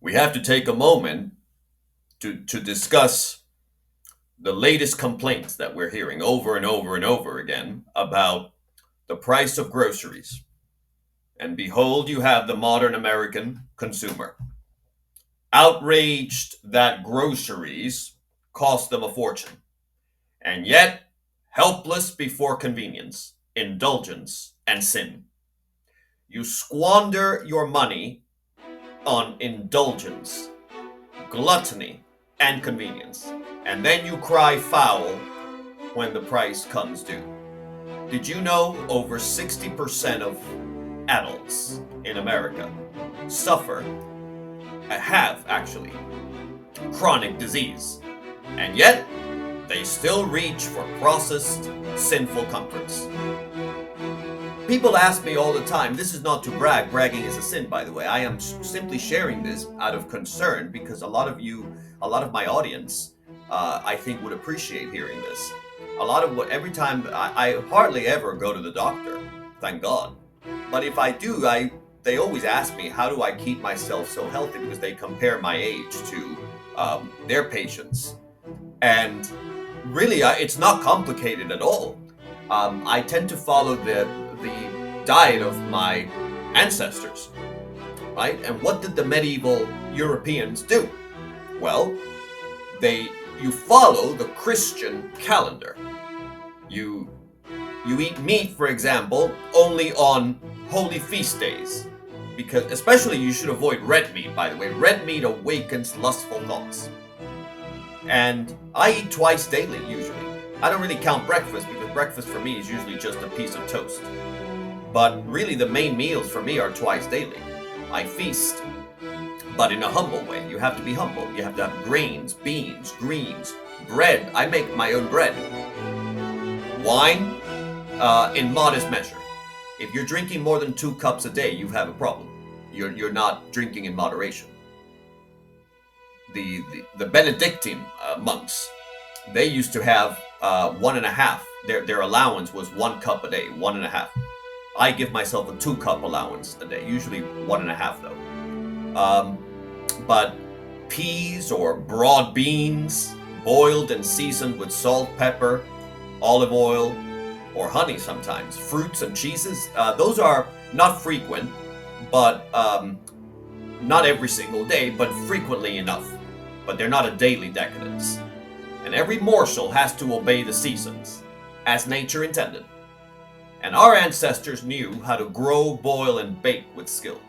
we have to take a moment to discuss the latest complaints that we're hearing over and over and over again about the price of groceries. And behold, you have the modern American consumer outraged that groceries cost them a fortune, and yet helpless before convenience, indulgence, and sin. You squander your money on indulgence, gluttony, and convenience, and then you cry foul when the price comes due. Did you know over 60% of adults in America suffer, have actually, chronic disease, and yet they still reach for processed, sinful comforts? People ask me all the time, this is not to brag, bragging is a sin, by the way. I am simply sharing this out of concern because a lot of my audience, I think would appreciate hearing this. Every time, I hardly ever go to the doctor, thank God. But if I do, they always ask me, how do I keep myself so healthy? Because they compare my age to their patients. And really, it's not complicated at all. I tend to follow the diet of my ancestors, right? And what did the medieval Europeans do? Well, you follow the Christian calendar. You eat meat, for example, only on holy feast days. Because especially you should avoid red meat, by the way. Red meat awakens lustful thoughts. And I eat twice daily, usually. I don't really count breakfast because breakfast for me is usually just a piece of toast. But really the main meals for me are twice daily. I feast, but in a humble way. You have to be humble. You have to have grains, beans, greens, bread. I make my own bread. Wine, in modest measure. If you're drinking more than 2 cups a day, you have a problem. You're not drinking in moderation. The Benedictine monks, they used to have 1.5. Their allowance was 1 cup a day, 1.5. I give myself a 2-cup allowance a day, usually 1.5 though. But peas or broad beans, boiled and seasoned with salt, pepper, olive oil, or honey sometimes, fruits and cheeses, those are not frequent, but not every single day, but frequently enough. But they're not a daily decadence. And every morsel has to obey the seasons, as nature intended. And our ancestors knew how to grow, boil, and bake with skill.